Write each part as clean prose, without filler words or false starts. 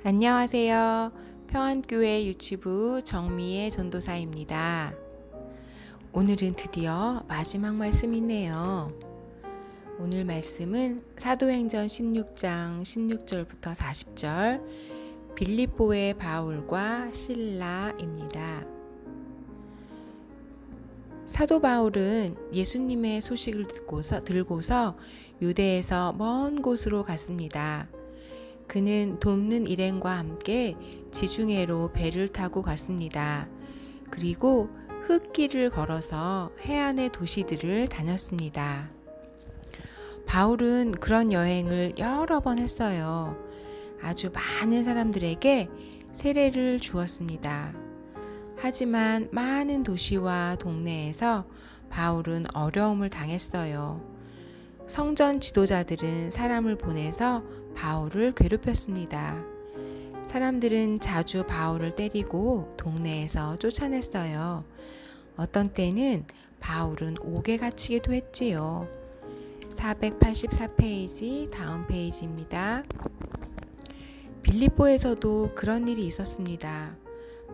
안녕하세요. 평안교회 유치부 정미의 전도사입니다. 오늘은 드디어 마지막 말씀이네요. 오늘 말씀은 사도행전 16장 16절부터 40절 빌립보의 바울과 실라입니다. 사도 바울은 예수님의 소식을 들고서 유대에서 먼 곳으로 갔습니다. 그는 돕는 일행과 함께 지중해로 배를 타고 갔습니다. 그리고 흙길을 걸어서 해안의 도시들을 다녔습니다. 바울은 그런 여행을 여러 번 했어요. 아주 많은 사람들에게 세례를 주었습니다. 하지만 많은 도시와 동네에서 바울은 어려움을 당했어요. 성전 지도자들은 사람을 보내서 바울을 괴롭혔습니다. 사람들은 자주 바울을 때리고 동네에서 쫓아냈어요. 어떤 때는 바울은 옥에 갇히기도 했지요. 484페이지 다음 페이지입니다. 빌립보에서도 그런 일이 있었습니다.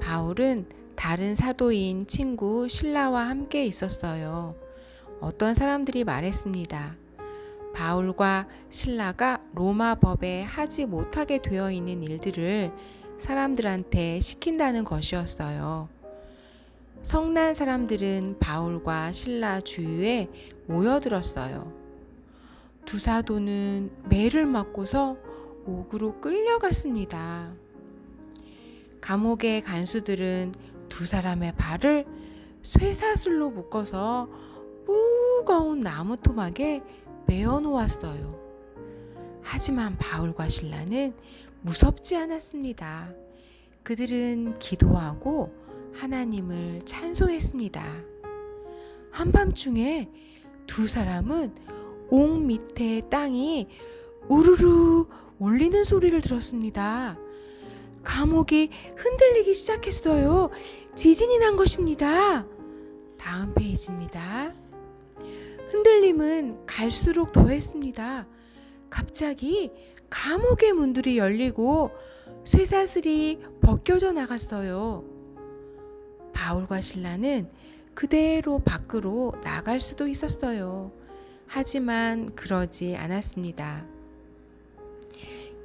바울은 다른 사도인 친구 실라와 함께 있었어요. 어떤 사람들이 말했습니다. 바울과 실라가 로마 법에 하지 못하게 되어 있는 일들을 사람들한테 시킨다는 것이었어요. 성난 사람들은 바울과 실라 주위에 모여들었어요. 두 사도는 매를 맞고서 옥으로 끌려갔습니다. 감옥의 간수들은 두 사람의 발을 쇠사슬로 묶어서 무거운 나무 토막에 메어 놓았어요. 하지만 바울과 실라는 무섭지 않았습니다. 그들은 기도하고 하나님을 찬송했습니다. 한밤중에 두 사람은 옥 밑에 땅이 우르르 울리는 소리를 들었습니다. 감옥이 흔들리기 시작했어요. 지진이 난 것입니다. 다음 페이지입니다. 흔들림은 갈수록 더했습니다. 갑자기 감옥의 문들이 열리고 쇠사슬이 벗겨져 나갔어요. 바울과 실라는 그대로 밖으로 나갈 수도 있었어요. 하지만 그러지 않았습니다.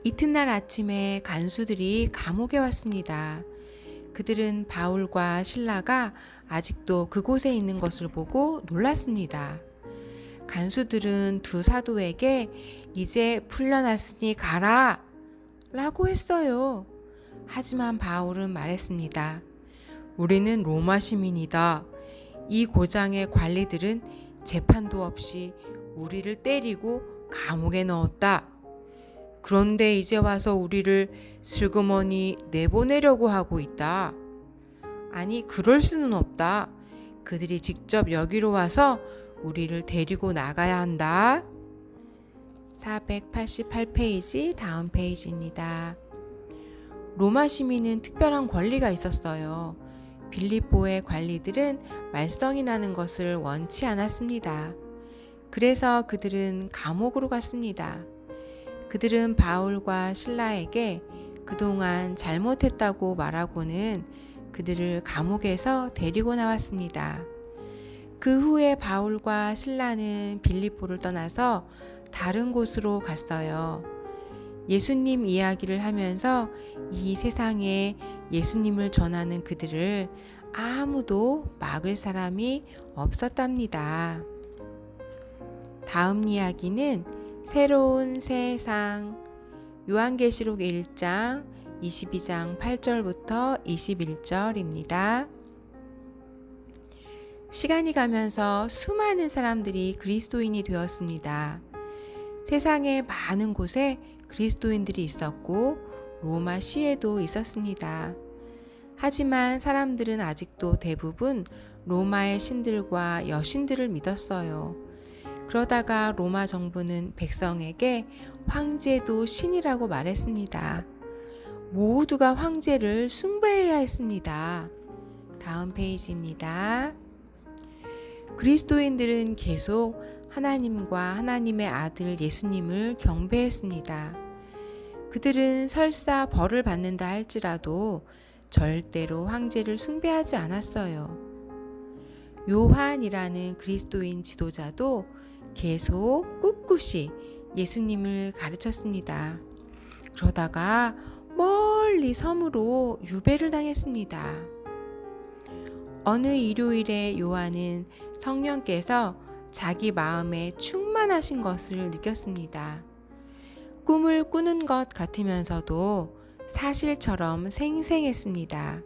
이튿날 아침에 간수들이 감옥에 왔습니다. 그들은 바울과 실라가 아직도 그곳에 있는 것을 보고 놀랐습니다. 간수들은 두 사도에게 이제 풀려났으니 가라 라고 했어요. 하지만 바울은 말했습니다. 우리는 로마 시민이다. 이 고장의 관리들은 재판도 없이 우리를 때리고 감옥에 넣었다. 그런데 이제 와서 우리를 슬그머니 내보내려고 하고 있다. 아니, 그럴 수는 없다. 그들이 직접 여기로 와서 우리를 데리고 나가야 한다. 488페이지 다음 페이지입니다. 로마 시민은 특별한 권리가 있었어요. 빌립보의 관리들은 말썽이 나는 것을 원치 않았습니다. 그래서 그들은 감옥으로 갔습니다. 그들은 바울과 실라에게 그동안 잘못했다고 말하고는 그들을 감옥에서 데리고 나왔습니다. 그 후에 바울과 실라는 빌립보를 떠나서 다른 곳으로 갔어요. 예수님 이야기를 하면서 이 세상에 예수님을 전하는 그들을 아무도 막을 사람이 없었답니다. 다음 이야기는 새로운 세상, 요한계시록 1장 22장 8절부터 21절입니다. 시간이 가면서 수많은 사람들이 그리스도인이 되었습니다. 세상의 많은 곳에 그리스도인들이 있었고 로마 시에도 있었습니다. 하지만 사람들은 아직도 대부분 로마의 신들과 여신들을 믿었어요. 그러다가 로마 정부는 백성에게 황제도 신이라고 말했습니다. 모두가 황제를 숭배해야 했습니다. 다음 페이지입니다. 그리스도인들은 계속 하나님과 하나님의 아들 예수님을 경배했습니다. 그들은 설사 벌을 받는다 할지라도 절대로 황제를 숭배하지 않았어요. 요한이라는 그리스도인 지도자도 계속 꿋꿋이 예수님을 가르쳤습니다. 그러다가 멀리 섬으로 유배를 당했습니다. 어느 일요일에 요한은 성령께서 자기 마음에 충만하신 것을 느꼈습니다. 꿈을 꾸는 것 같으면서도 사실처럼 생생했습니다.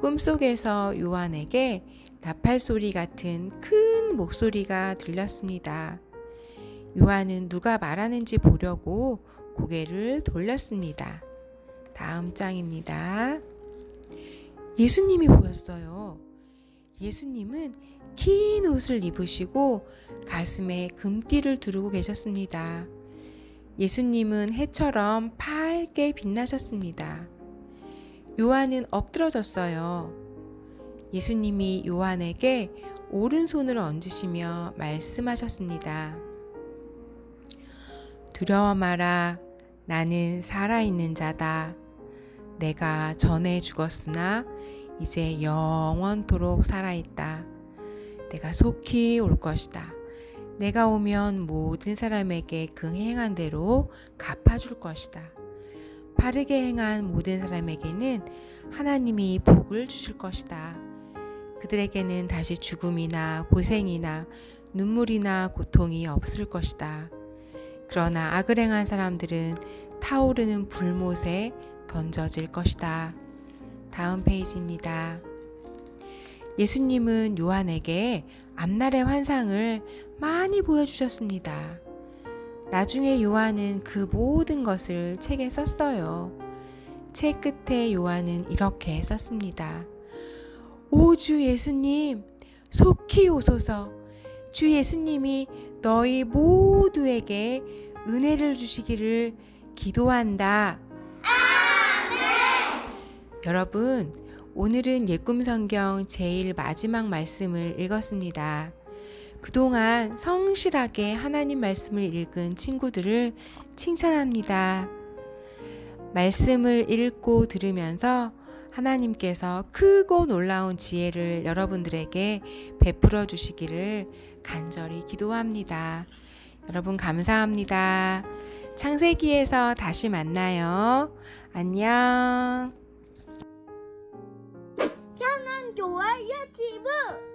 꿈속에서 요한에게 나팔 소리 같은 큰 목소리가 들렸습니다. 요한은 누가 말하는지 보려고 고개를 돌렸습니다. 다음 장입니다. 예수님이 보였어요. 예수님은 긴 옷을 입으시고 가슴에 금띠를 두르고 계셨습니다. 예수님은 해처럼 밝게 빛나셨습니다. 요한은 엎드러졌어요. 예수님이 요한에게 오른손을 얹으시며 말씀하셨습니다. 두려워 마라. 나는 살아있는 자다. 내가 전에 죽었으나 이제 영원토록 살아있다. 내가 속히 올 것이다. 내가 오면 모든 사람에게 그 행한 대로 갚아줄 것이다. 바르게 행한 모든 사람에게는 하나님이 복을 주실 것이다. 그들에게는 다시 죽음이나 고생이나 눈물이나 고통이 없을 것이다. 그러나 악을 행한 사람들은 타오르는 불못에 던져질 것이다. 다음 페이지입니다. 예수님은 요한에게 앞날의 환상을 많이 보여주셨습니다. 나중에 요한은 그 모든 것을 책에 썼어요. 책 끝에 요한은 이렇게 썼습니다. 오 주 예수님, 속히 오소서. 주 예수님이 너희 모두에게 은혜를 주시기를 기도한다. 여러분, 오늘은 옛꿈 성경 제일 마지막 말씀을 읽었습니다. 그동안 성실하게 하나님 말씀을 읽은 친구들을 칭찬합니다. 말씀을 읽고 들으면서 하나님께서 크고 놀라운 지혜를 여러분들에게 베풀어 주시기를 간절히 기도합니다. 여러분 감사합니다. 창세기에서 다시 만나요. 안녕. 편안교회 유튜브